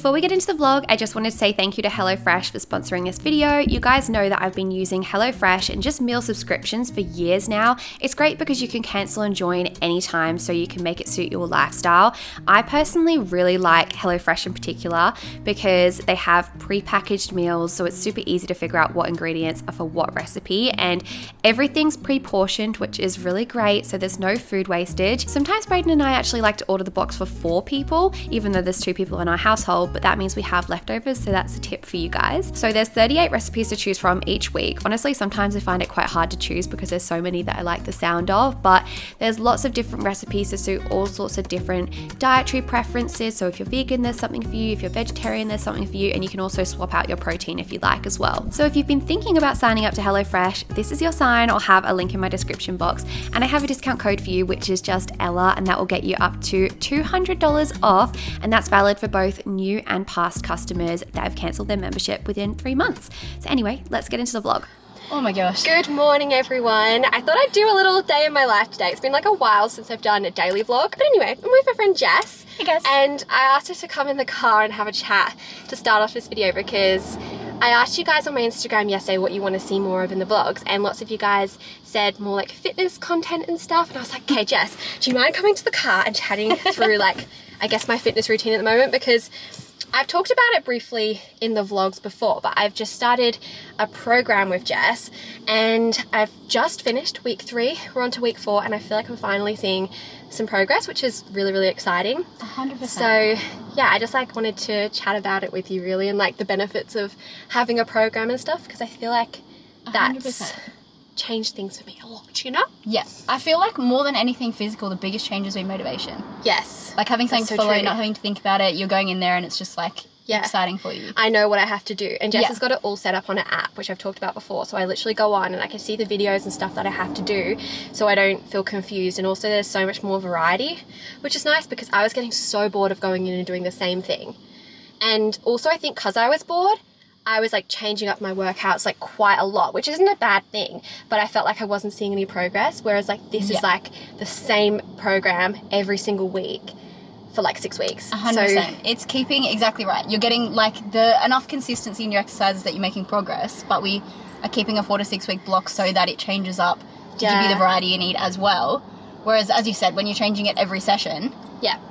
Before we get into the vlog, I just wanted to say thank you to HelloFresh for sponsoring this video. You guys know that I've been using HelloFresh and just meal subscriptions for years now. It's great because you can cancel and join anytime so you can make it suit your lifestyle. I personally really like HelloFresh in particular because they have pre-packaged meals, so it's super easy to figure out what ingredients are for what recipe, and everything's pre-portioned, which is really great, so there's no food wastage. Sometimes Brayden and I actually like to order the box for 4 people, even though there's 2 people in our household, but that means we have leftovers, so that's a tip for you guys. So there's 38 recipes to choose from each week. Honestly, sometimes I find it quite hard to choose because there's so many that I like the sound of, but there's lots of different recipes to suit all sorts of different dietary preferences. So if you're vegan, there's something for you. If you're vegetarian, there's something for you, and you can also swap out your protein if you like as well. So if you've been thinking about signing up to HelloFresh, this is your sign. I'll have a link in my description box, and I have a discount code for you, which is just Ella, and that will get you up to $200 off, and that's valid for both new and past customers that have cancelled their membership within 3 months. So anyway, let's get into the vlog. Oh my gosh. Good morning, everyone. I thought I'd do a little day in my life today. It's been like a while since I've done a daily vlog. But anyway, I'm with my friend Jess. Hey guys. And I asked her to come in the car and have a chat to start off this video because I asked you guys on my Instagram yesterday what you want to see more of in the vlogs, and lots of you guys said more like fitness content and stuff, and I was like, okay Jess, do you mind coming to the car and chatting through like, I guess my fitness routine at the moment, because I've talked about it briefly in the vlogs before, but I've just started a program with Jess and I've just finished week 3. We're on to week 4 and I feel like I'm finally seeing some progress, which is really, really exciting. 100%. So yeah, I just like wanted to chat about it with you really, and like the benefits of having a program and stuff, because I feel like that's 100%. changed things for me a lot, you know? Yeah. I feel like more than anything physical, the biggest change has been motivation. Yes. Like having something That's to so follow, true. not having to think about it. You're going in there and it's just like exciting for you. I know what I have to do, and Jess Yeah. has got it all set up on an app, which I've talked about before, so I literally go on and I can see the videos and stuff that I have to do so I don't feel confused, and also there's so much more variety, which is nice because I was getting so bored of going in and doing the same thing. And also I think because I was bored, I was like changing up my workouts like quite a lot, which isn't a bad thing, but I felt like I wasn't seeing any progress, whereas like this is like the same program every single week for like 6 weeks. 100%. So It's keeping, exactly right. You're getting like enough consistency in your exercises that you're making progress, but we are keeping a 4 to 6 week block so that it changes up to give you the variety you need as well. Whereas, as you said, when you're changing it every session,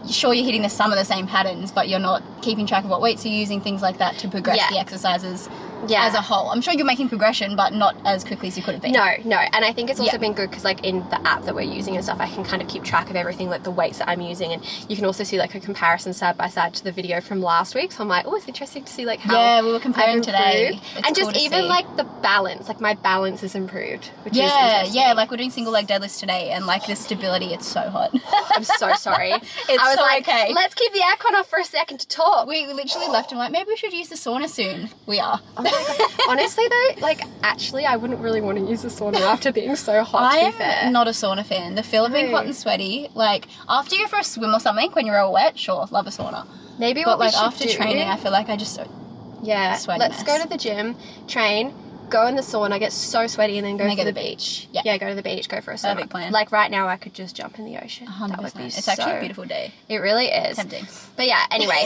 sure, you're hitting some of the same patterns, but you're not keeping track of what weights you're using, things like that, to progress the exercises as a whole. I'm sure you're making progression, but not as quickly as you could have been. No, and I think it's also been good because like in the app that we're using and stuff, I can kind of keep track of everything, like the weights that I'm using, and you can also see like a comparison side by side to the video from last week. So I'm like, oh, it's interesting to see like how we were comparing today. It's and cool just even like the balance, like my balance is improved, which is interesting. like we're doing single leg deadlifts today, and like the stability, it's so hot. I'm so sorry. It's I was so like, okay. let's keep the aircon off for a second to talk. We literally left and like, maybe we should use the sauna soon. We are. Oh my God. Honestly though, like actually I wouldn't really want to use the sauna after being so hot, to be fair. I am not a sauna fan. The feel of being hot and sweaty, like after you go for a swim or something when you're all wet, sure, love a sauna. Maybe but what like we should after do, training, I feel like I just sweaty let's mess. go to the gym, train, go in the sauna, get so sweaty, and then go to the beach. Yeah, go to the beach, go for a sauna. Perfect plan. Like right now I could just jump in the ocean. 100%. That would be It's actually a beautiful day. It really is. Tempting. But yeah, anyway,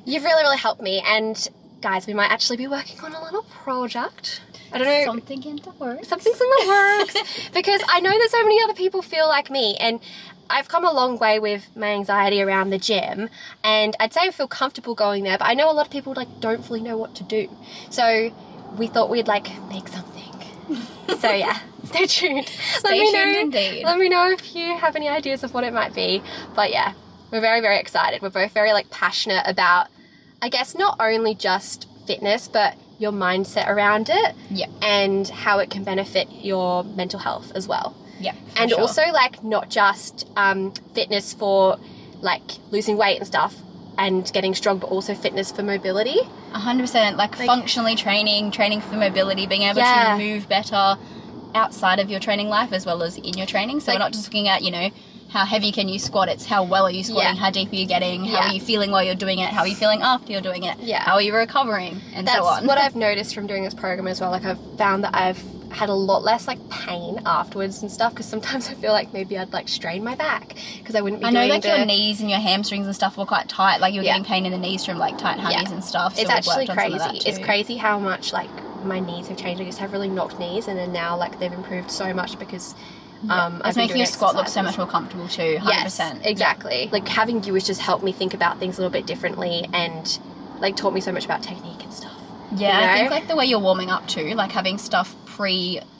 you've really, really helped me, and guys, we might actually be working on a little project. I don't know. Something in the works. Something's in the works. Because I know that so many other people feel like me, and I've come a long way with my anxiety around the gym, and I'd say I feel comfortable going there, but I know a lot of people like don't fully know what to do. So we thought we'd like make something. So yeah, stay tuned. Stay tuned indeed. Let me know if you have any ideas of what it might be. But yeah, we're very, very excited. We're both very like passionate about, I guess, not only just fitness, but your mindset around it. Yeah. And how it can benefit your mental health as well. Yeah. And also like not just fitness for like losing weight and stuff and getting strong, but also fitness for mobility. 100%. Like functionally training for mobility, being able to move better outside of your training life as well as in your training. So we're not just looking at, how heavy can you squat, it's how well are you squatting, how deep are you getting, how are you feeling while you're doing it, how are you feeling after you're doing it, how are you recovering, and so on. That's what I've noticed from doing this program as well. Like, I've found that I've had a lot less like pain afterwards and stuff, because sometimes I feel like maybe I'd like strain my back because I wouldn't be doing like your knees and your hamstrings and stuff were quite tight, like you were getting pain in the knees from like tight hammies and stuff. So it's actually crazy. It's crazy how much like my knees have changed. I used to have really knocked knees, and then now like they've improved so much because it's making your squat look so much more comfortable too. 100%. Yes, exactly. Like, having you has just helped me think about things a little bit differently, and like taught me so much about technique and stuff. Yeah, I think like the way you're warming up too, like having stuff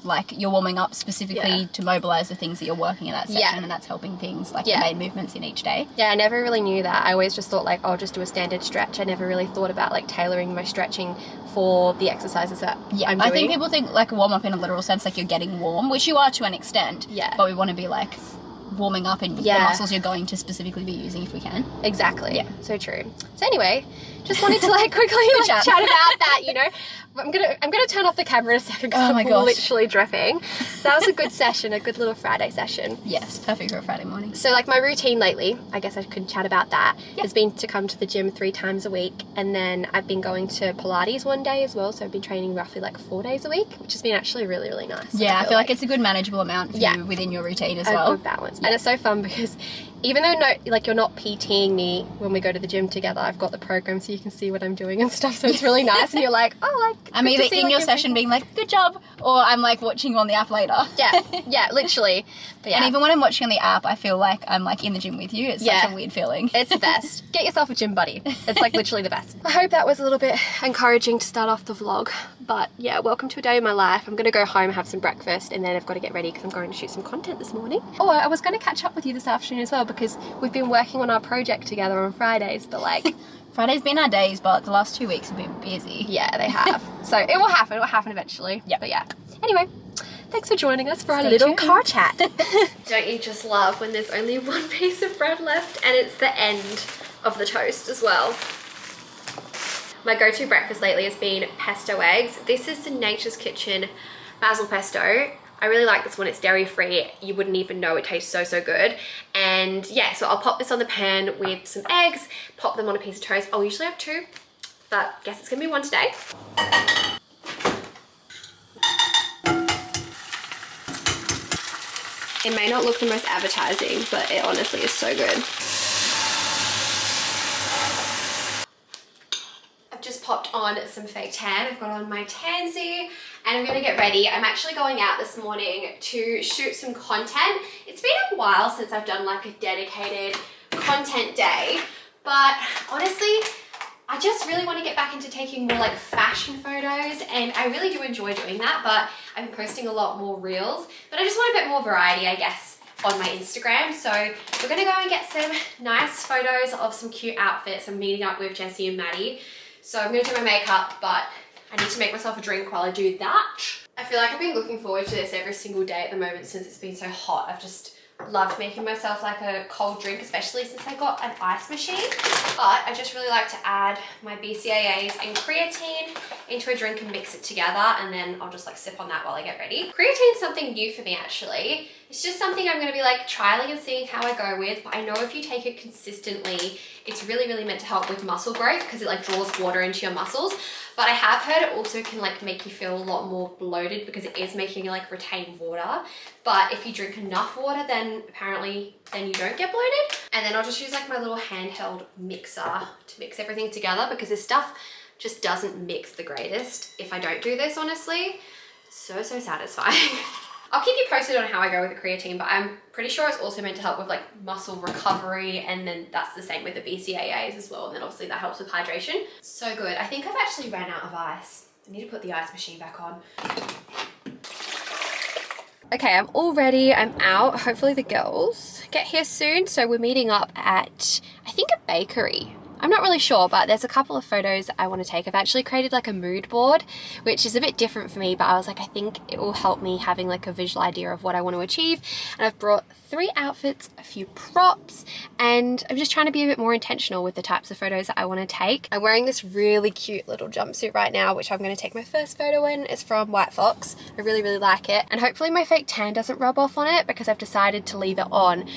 like you're warming up specifically to mobilize the things that you're working in that section, and that's helping things like the main movements in each day. Yeah, I never really knew that. I always just thought like, I'll just do a standard stretch. I never really thought about like tailoring my stretching for the exercises that I'm doing. I think people think like warm up in a literal sense, like you're getting warm, which you are to an extent. Yeah. But we want to be like warming up in the muscles you're going to specifically be using if we can. Exactly. Yeah. So true. So anyway, just wanted to like quickly like, chat about that, you know. I'm gonna turn off the camera in a second because I'm literally dripping. So that was a good session, a good little Friday session. Yes, perfect for a Friday morning. So like my routine lately, I guess I could chat about that, has been to come to the gym 3 times a week, and then I've been going to Pilates one day as well, so I've been training roughly like 4 days a week, which has been actually really, really nice. Yeah, I feel like it's a good manageable amount for you within your routine as well. A good balance. And it's so fun because even though you're not PTing me when we go to the gym together, I've got the program so you can see what I'm doing and stuff, so it's really nice, and you're like, oh, like, I'm either in your session being like, good job, or I'm like watching you on the app later. Yeah, literally. But and even when I'm watching on the app, I feel like I'm like in the gym with you. It's such a weird feeling. It's the best. Get yourself a gym buddy. It's like literally the best. I hope that was a little bit encouraging to start off the vlog, but yeah, welcome to a day in my life. I'm gonna go home, have some breakfast, and then I've got to get ready because I'm going to shoot some content this morning. Oh, I was going to catch up with you this afternoon as well because we've been working on our project together on Fridays, but like Friday's been our days, but the last 2 weeks have been busy. Yeah, they have. So it will happen eventually. Yeah. But yeah. Anyway, thanks for joining us for our little car chat. Don't you just love when there's only one piece of bread left and it's the end of the toast as well? My go-to breakfast lately has been pesto eggs. This is the Nature's Kitchen basil pesto. I really like this one. It's dairy free. You wouldn't even know, it tastes so, so good. And yeah, so I'll pop this on the pan with some eggs, pop them on a piece of toast. I'll usually have 2, but I guess it's gonna be 1 today. It may not look the most appetizing, but it honestly is so good. I've just popped on some fake tan. I've got on my tansy and I'm gonna get ready. I'm actually going out this morning to shoot some content. It's been a while since I've done like a dedicated content day, but honestly, I just really want to get back into taking more like fashion photos, and I really do enjoy doing that, but I've been posting a lot more reels, but I just want a bit more variety, I guess, on my Instagram. So we're gonna go and get some nice photos of some cute outfits. I'm meeting up with Jessie and Maddie. So I'm gonna do my makeup, but I need to make myself a drink while I do that. I feel like I've been looking forward to this every single day at the moment since it's been so hot. I've just loved making myself like a cold drink, especially since I got an ice machine. But I just really like to add my BCAAs and creatine into a drink and mix it together, and then I'll just like sip on that while I get ready. Creatine's something new for me actually. It's just something I'm gonna be like trialing and seeing how I go with, but I know if you take it consistently, it's really, really meant to help with muscle growth because it like draws water into your muscles. But I have heard it also can like make you feel a lot more bloated because it is making you like retain water. But if you drink enough water, then apparently you don't get bloated. And then I'll just use like my little handheld mixer to mix everything together because this stuff just doesn't mix the greatest if I don't do this, honestly. So satisfying. I'll keep you posted on how I go with the creatine, but I'm pretty sure it's also meant to help with like muscle recovery, and then that's the same with the BCAAs as well, and then obviously that helps with hydration. So good. I think I've actually ran out of ice. I need to put the ice machine back on. Okay, I'm all ready. I'm out. Hopefully the girls get here soon. So we're meeting up at, I think, a bakery. I'm not really sure, but there's a couple of photos I want to take. I've actually created like a mood board, which is a bit different for me, but I was like, I think it will help me having like a visual idea of what I want to achieve. And I've brought 3 outfits, a few props, and I'm just trying to be a bit more intentional with the types of photos that I want to take. I'm wearing this really cute little jumpsuit right now, which I'm going to take my first photo in. It's from White Fox. I really, really like it. And hopefully my fake tan doesn't rub off on it because I've decided to leave it on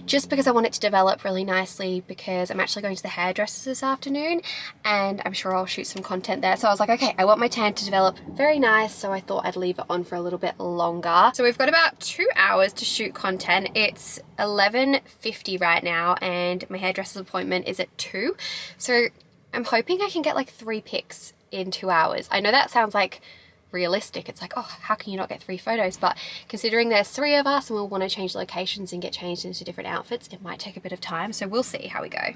just because I want it to develop really nicely, because I'm actually going to the hairdressers this afternoon and I'm sure I'll shoot some content there. So I was like, okay, I want my tan to develop very nice, so I thought I'd leave it on for a little bit longer. So we've got about 2 hours to shoot content. It's 11:50 right now and my hairdresser's appointment is at 2. So I'm hoping I can get like 3 pics in 2 hours. I know that sounds like realistic. It's like, oh, how can you not get 3 photos? But considering there's 3 of us and we'll want to change locations and get changed into different outfits, it might take a bit of time. So we'll see how we go.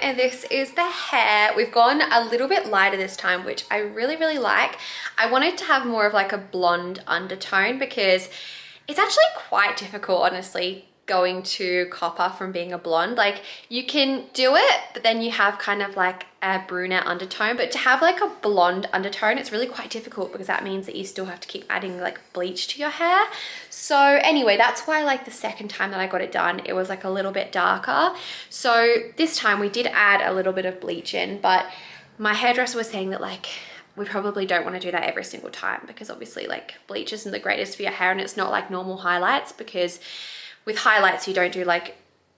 And this is the hair. We've gone a little bit lighter this time, which I really like. I wanted to have more of like a blonde undertone because it's actually quite difficult, honestly, going to copper from being a blonde. Like, you can do it, but then you have kind of like a brunette undertone. But to have like a blonde undertone, it's really quite difficult because that means that you still have to keep adding like bleach to your hair. So anyway, that's why like the second time that I got it done, it was like a little bit darker. So this time we did add a little bit of bleach in, but my hairdresser was saying that like, we probably don't want to do that every single time because obviously like bleach isn't the greatest for your hair, and it's not like normal highlights, because with highlights you don't do like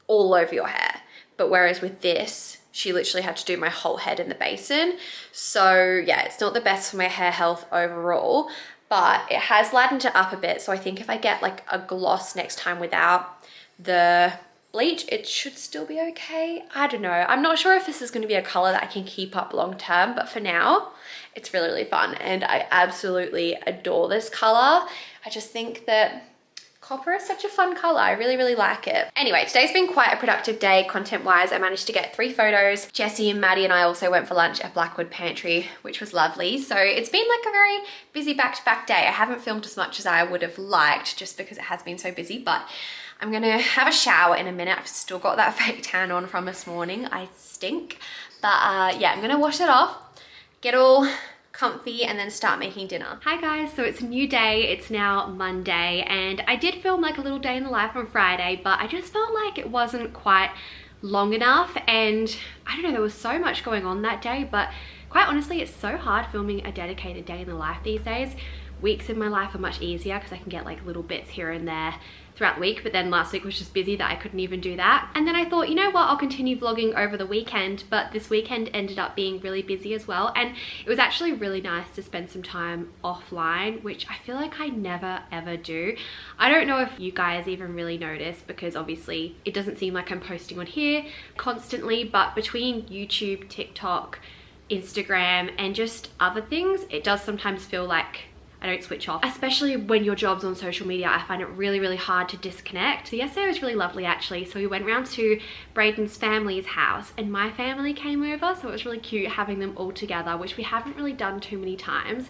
all over your hair. But whereas with this, she literally had to do my whole head in the basin. So yeah, it's not the best for my hair health overall, but it has lightened it up a bit. So I think if I get like a gloss next time without the bleach, it should still be okay. I don't know. I'm not sure if this is going to be a color that I can keep up long term, but for now, it's really fun. And I absolutely adore this color. I just think that copper is such a fun color. I really like it. Anyway, today's been quite a productive day content-wise. I managed to get 3 photos. Jessie and Maddie and I also went for lunch at Blackwood Pantry, which was lovely. So it's been like a very busy back-to-back day. I haven't filmed as much as I would have liked just because it has been so busy, but I'm gonna have a shower in a minute. I've still got that fake tan on from this morning. I stink. But yeah, I'm gonna wash it off, get all comfy, and then start making dinner. Hi guys, so it's a new day. It's now Monday, and I did film like a little day in the life on Friday, but I just felt like it wasn't quite long enough, and I don't know, there was so much going on that day. But quite honestly, it's so hard filming a dedicated day in the life these days. Weeks in my life are much easier because I can get like little bits here and there throughout the week, but then last week was just busy that I couldn't even do that. And then I thought, you know what, I'll continue vlogging over the weekend, but this weekend ended up being really busy as well. And it was actually really nice to spend some time offline, which I feel like I never ever do. I don't know if you guys even really notice, because obviously it doesn't seem like I'm posting on here constantly, but between YouTube, TikTok, Instagram, and just other things, it does sometimes feel like I don't switch off, especially when your job's on social media. I find it really hard to disconnect. So yesterday was really lovely actually. So we went around to Braden's family's house and my family came over, so it was really cute having them all together, which we haven't really done too many times.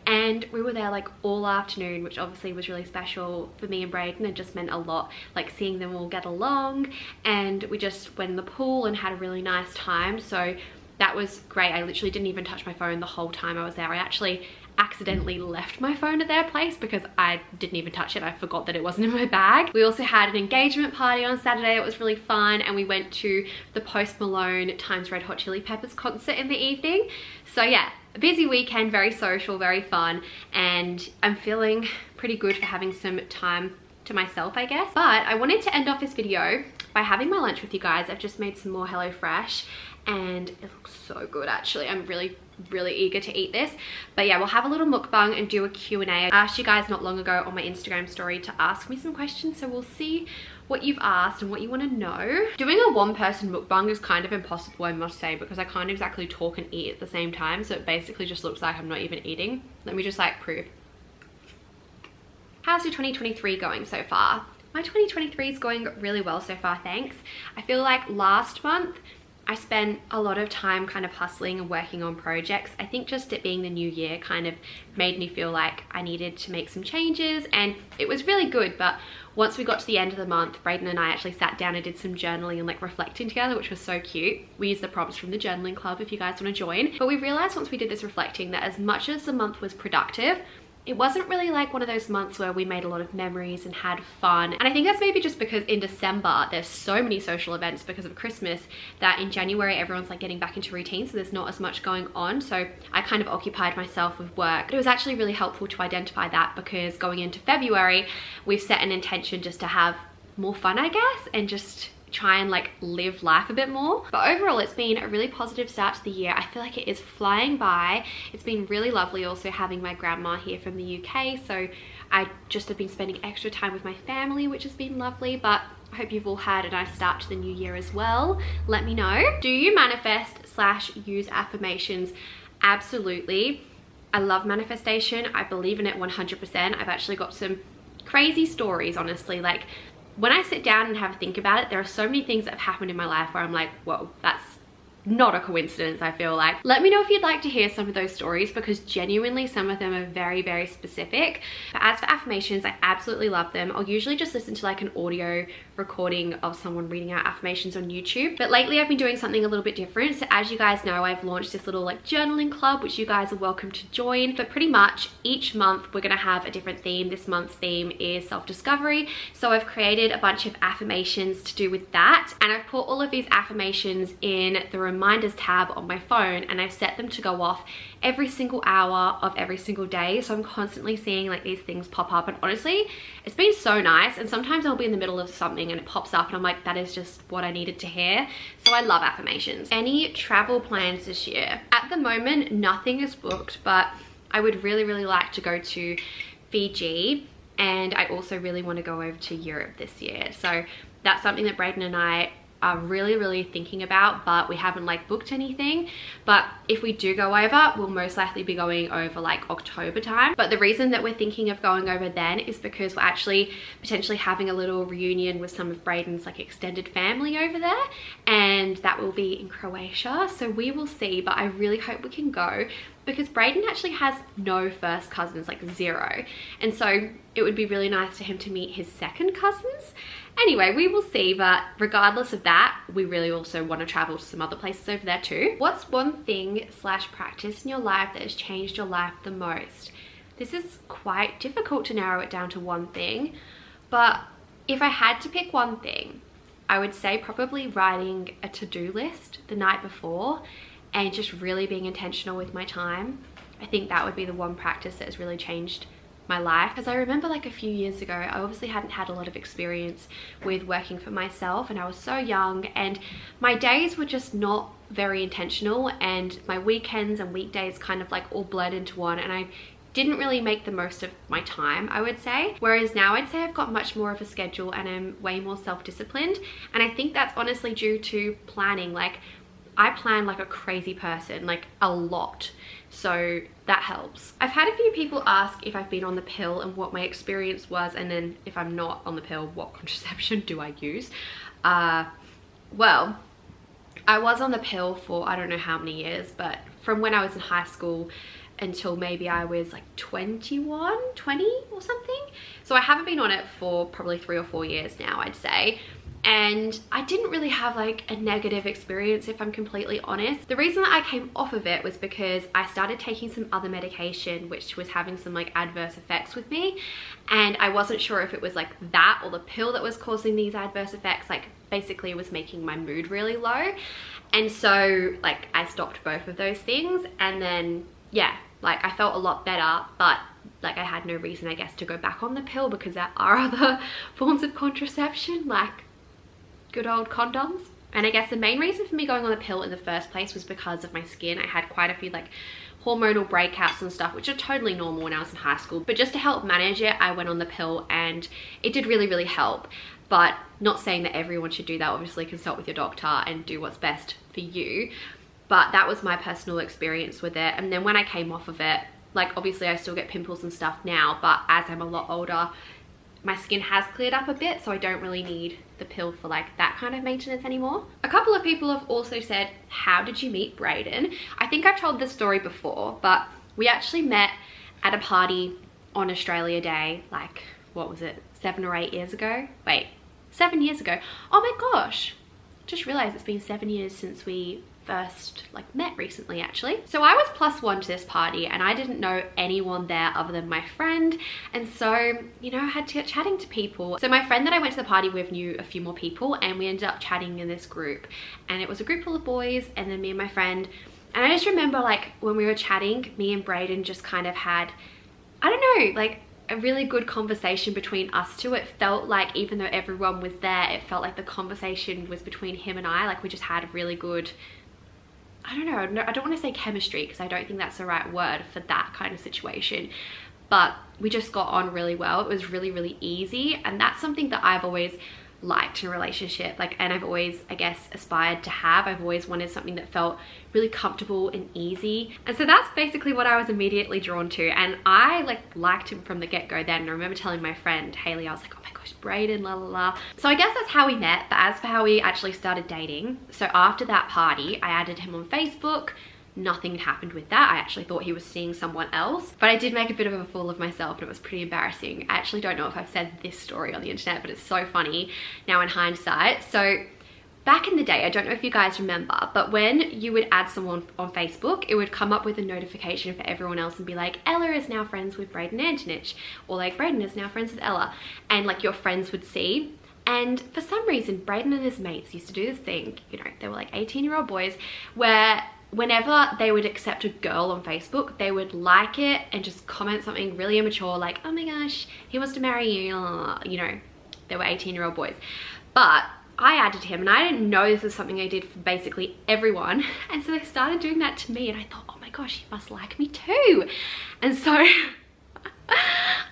And we were there like all afternoon, which obviously was really special for me and Braden. It just meant a lot, like seeing them all get along. And we just went in the pool and had a really nice time. So that was great. I literally didn't even touch my phone the whole time I was there. I actually accidentally left my phone at their place because I didn't even touch it. I forgot that it wasn't in my bag. We also had an engagement party on Saturday. It was really fun, and we went to the Post Malone Times Red Hot Chili Peppers concert in the evening. So yeah, a busy weekend, very social, very fun, and I'm feeling pretty good for having some time to myself, I guess. But I wanted to end off this video by having my lunch with you guys. I've just made some more HelloFresh and it looks so good actually. I'm really eager to eat this. But yeah, we'll have a little mukbang and do a Q&A. I asked you guys not long ago on my Instagram story to ask me some questions, so we'll see what you've asked and what you want to know. Doing a one-person mukbang is kind of impossible, I must say, because I can't exactly talk and eat at the same time, so it basically just looks like I'm not even eating. Let me just like prove. How's your 2023 going so far? My 2023 is going really well so far, thanks. I feel like last month I spent a lot of time kind of hustling and working on projects. I think just it being the new year kind of made me feel like I needed to make some changes, and it was really good. But once we got to the end of the month, Braden and I actually sat down and did some journaling and like reflecting together, which was so cute. We used the prompts from the journaling club if you guys want to join. But we realized once we did this reflecting that as much as the month was productive, it wasn't really like one of those months where we made a lot of memories and had fun. And I think that's maybe just because in December there's so many social events because of Christmas that in January everyone's like getting back into routine, so there's not as much going on. So I kind of occupied myself with work. But it was actually really helpful to identify that, because going into February we've set an intention just to have more fun, I guess, and just try and like live life a bit more. But overall it's been a really positive start to the year. I feel like it is flying by. It's been really lovely also having my grandma here from the UK, so I just have been spending extra time with my family, which has been lovely. But I hope you've all had a nice start to the new year as well. Let me know. Do you manifest / use affirmations? Absolutely. I love manifestation. I believe in it 100%. I've actually got some crazy stories, honestly. Like, when I sit down and have a think about it, there are so many things that have happened in my life where I'm like, whoa, that's not a coincidence, I feel like. Let me know if you'd like to hear some of those stories, because genuinely some of them are very, very specific. But as for affirmations, I absolutely love them. I'll usually just listen to like an audio recording of someone reading out affirmations on YouTube. But lately I've been doing something a little bit different. So as you guys know, I've launched this little like journaling club, which you guys are welcome to join. But pretty much each month we're gonna have a different theme. This month's theme is self-discovery. So I've created a bunch of affirmations to do with that. And I've put all of these affirmations in the reminders tab on my phone, and I've set them to go off every single hour of every single day. So I'm constantly seeing like these things pop up, and honestly it's been so nice. And sometimes I'll be in the middle of something and it pops up and I'm like, that is just what I needed to hear. So I love affirmations. Any travel plans this year? At the moment nothing is booked, but I would really like to go to Fiji, and I also really want to go over to Europe this year. So that's something that Braden and I are really thinking about, but we haven't like booked anything. But if we do go over, we'll most likely be going over like October time. But the reason that we're thinking of going over then is because we're actually potentially having a little reunion with some of Braden's like extended family over there, and that will be in Croatia. So we will see, but I really hope we can go, because Braden actually has no first cousins, like 0. And so it would be really nice for him to meet his second cousins. Anyway, we will see, but regardless of that, we really also want to travel to some other places over there too. What's one thing / practice in your life that has changed your life the most? This is quite difficult to narrow it down to one thing, but if I had to pick one thing, I would say probably writing a to-do list the night before and just really being intentional with my time. I think that would be the one practice that has really changed my life. Because I remember like a few years ago, I obviously hadn't had a lot of experience with working for myself, and I was so young, and my days were just not very intentional, and my weekends and weekdays kind of like all bled into one, and I didn't really make the most of my time, I would say. Whereas now I'd say I've got much more of a schedule and I'm way more self-disciplined, and I think that's honestly due to planning. Like, I plan like a crazy person, like a lot. So that helps. I've had a few people ask if I've been on the pill and what my experience was, and then if I'm not on the pill, what contraception do I use? Well, I was on the pill for I don't know how many years, but from when I was in high school until maybe I was like 21, 20 or something. So I haven't been on it for probably 3 or 4 years now, I'd say. And I didn't really have like a negative experience, if I'm completely honest. The reason that I came off of it was because I started taking some other medication which was having some like adverse effects with me, and I wasn't sure if it was like that or the pill that was causing these adverse effects. Like, basically it was making my mood really low, and so like I stopped both of those things, and then yeah, like I felt a lot better, but like I had no reason, I guess, to go back on the pill because there are other forms of contraception, like good old condoms. And I guess the main reason for me going on the pill in the first place was because of my skin. I had quite a few like hormonal breakouts and stuff, which are totally normal when I was in high school. But just to help manage it, I went on the pill, and it did really help. But not saying that everyone should do that. Obviously consult with your doctor and do what's best for you. But that was my personal experience with it. And then when I came off of it, like obviously I still get pimples and stuff now, but as I'm a lot older, my skin has cleared up a bit, so I don't really need the pill for like that kind of maintenance anymore. A couple of people have also said, how did you meet Brayden? I think I've told this story before, but we actually met at a party on Australia Day, like, what was it, 7 or 8 years ago? Wait, 7 years ago. Oh my gosh, just realized it's been 7 years since we first like met recently actually. So I was +1 to this party and I didn't know anyone there other than my friend, and so, you know, I had to get chatting to people. So my friend that I went to the party with knew a few more people, and we ended up chatting in this group, and it was a group full of boys and then me and my friend. And I just remember like when we were chatting, me and Brayden just kind of had, I don't know, like a really good conversation between us two. It felt like even though everyone was there, it felt like the conversation was between him and I. Like we just had a really good, I don't know, I don't want to say chemistry because I don't think that's the right word for that kind of situation, but we just got on really well. It was really, really easy, and that's something that I've always liked in a relationship, like, and I've always, I guess, aspired to have. I've always wanted something that felt really comfortable and easy, and so that's basically what I was immediately drawn to, and I like liked him from the get-go then. And I remember telling my friend Haley, I was like, oh my gosh, Brayden, la la la. So I guess that's how we met. But as for how we actually started dating, so after that party I added him on Facebook. Nothing happened with that. I actually thought he was seeing someone else, but I did make a bit of a fool of myself and it was pretty embarrassing. I actually don't know if I've said this story on the internet, but it's so funny now in hindsight. So back in the day, I don't know if you guys remember, but when you would add someone on Facebook, it would come up with a notification for everyone else and be like, Ella is now friends with Brayden Antonich, or like Brayden is now friends with Ella, and like your friends would see. And for some reason, Brayden and his mates used to do this thing, you know, they were like 18-year-old boys, where whenever they would accept a girl on Facebook, they would like it and just comment something really immature, like, oh my gosh, he wants to marry you, you know, they were 18-year-old boys. But I added him and I didn't know this was something I did for basically everyone. And so they started doing that to me and I thought, oh my gosh, he must like me too. And so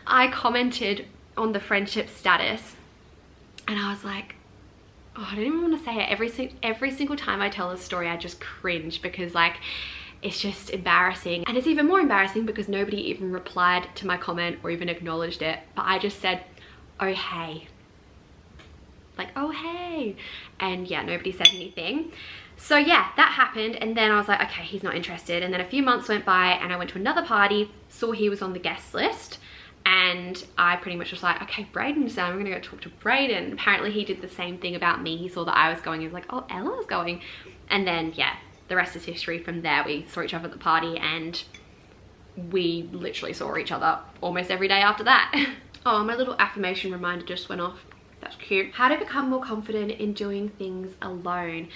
I commented on the friendship status and I was like, oh, I don't even want to say it. Every single time I tell this story, I just cringe because like, it's just embarrassing. And it's even more embarrassing because nobody even replied to my comment or even acknowledged it. But I just said, oh, hey. Like, oh, hey. And yeah, nobody said anything. So yeah, that happened. And then I was like, okay, he's not interested. And then a few months went by and I went to another party, saw he was on the guest list. And I pretty much was like, okay, Brayden's down, I'm gonna go talk to Brayden. Apparently he did the same thing about me. He saw that I was going, he was like, oh, Ella's going. And then yeah, the rest is history. From there, we saw each other at the party and we literally saw each other almost every day after that. Oh, my little affirmation reminder just went off. That's cute. How to become more confident in doing things alone.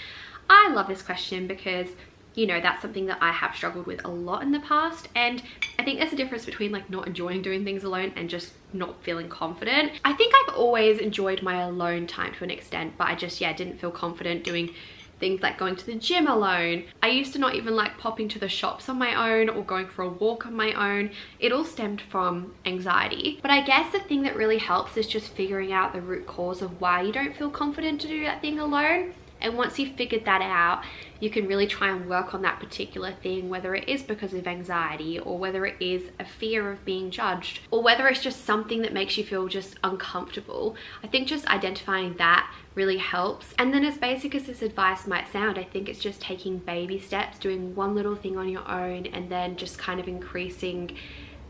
I love this question because, you know, that's something that I have struggled with a lot in the past, and I think there's a difference between like not enjoying doing things alone and just not feeling confident. I think I've always enjoyed my alone time to an extent, but I just, yeah, didn't feel confident doing things like going to the gym alone. I used to not even like popping to the shops on my own or going for a walk on my own. It all stemmed from anxiety. But I guess the thing that really helps is just figuring out the root cause of why you don't feel confident to do that thing alone. And once you've figured that out, you can really try and work on that particular thing, whether it is because of anxiety or whether it is a fear of being judged or whether it's just something that makes you feel just uncomfortable. I think just identifying that really helps. And then as basic as this advice might sound, I think it's just taking baby steps, doing one little thing on your own and then just kind of increasing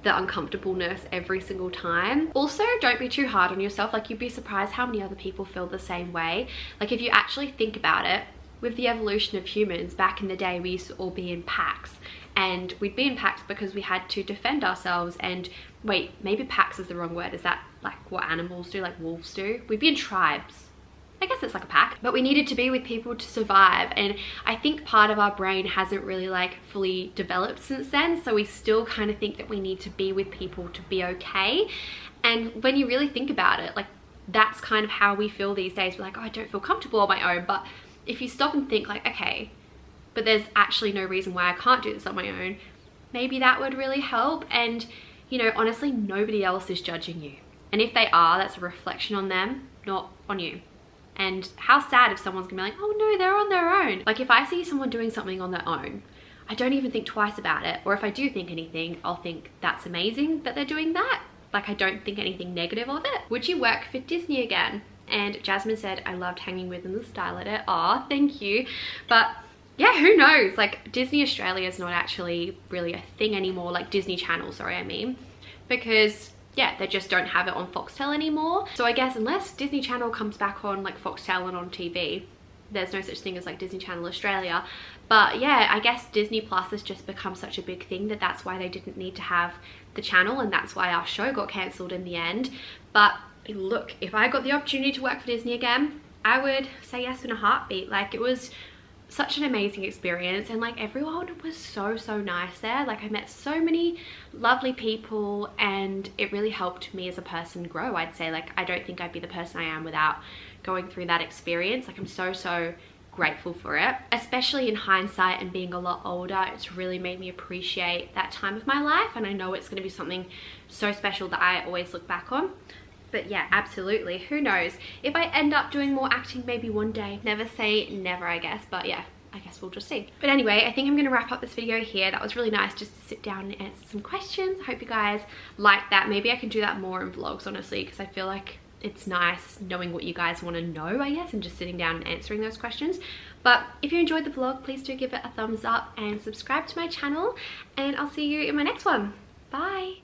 the uncomfortableness every single time. Also, don't be too hard on yourself. Like, you'd be surprised how many other people feel the same way. Like, if you actually think about it, with the evolution of humans, back in the day, we used to all be in packs. And we'd be in packs because we had to defend ourselves. And wait, maybe packs is the wrong word. Is that like what animals do, like wolves do? We'd be in tribes. I guess it's like a pack, but we needed to be with people to survive. And I think part of our brain hasn't really like fully developed since then. So we still kind of think that we need to be with people to be okay. And when you really think about it, like that's kind of how we feel these days. We're like, oh, I don't feel comfortable on my own. But if you stop and think like, okay, but there's actually no reason why I can't do this on my own, maybe that would really help. And, you know, honestly, nobody else is judging you. And if they are, that's a reflection on them, not on you. And how sad if someone's gonna be like, oh no, they're on their own. Like if I see someone doing something on their own, I don't even think twice about it. Or if I do think anything, I'll think that's amazing that they're doing that. Like, I don't think anything negative of it. Would you work for Disney again? And Jasmine said, I loved hanging with them, the style edit. Aw, thank you. But yeah, who knows? Like, Disney Australia is not actually really a thing anymore. Like, Disney Channel, sorry, I mean. Because yeah, they just don't have it on Foxtel anymore. So I guess unless Disney Channel comes back on like Foxtel and on TV, there's no such thing as like Disney Channel Australia. But yeah, I guess Disney Plus has just become such a big thing that that's why they didn't need to have the channel, and that's why our show got cancelled in the end. But look, if I got the opportunity to work for Disney again, I would say yes in a heartbeat. Like, it was such an amazing experience, and like everyone was so nice there. Like, I met so many lovely people, and it really helped me as a person grow. I'd say, like, I don't think I'd be the person I am without going through that experience. Like, I'm so grateful for it, especially in hindsight and being a lot older. It's really made me appreciate that time of my life, and I know it's going to be something so special that I always look back on. But yeah, absolutely, who knows, if I end up doing more acting maybe one day. Never say never, I guess, but yeah, I guess we'll just see. But anyway, I think I'm going to wrap up this video here. That was really nice just to sit down and answer some questions. I hope you guys like that. Maybe I can do that more in vlogs, honestly, because I feel like it's nice knowing what you guys want to know, I guess, and just sitting down and answering those questions. But if you enjoyed the vlog, please do give it a thumbs up and subscribe to my channel, and I'll see you in my next one. Bye.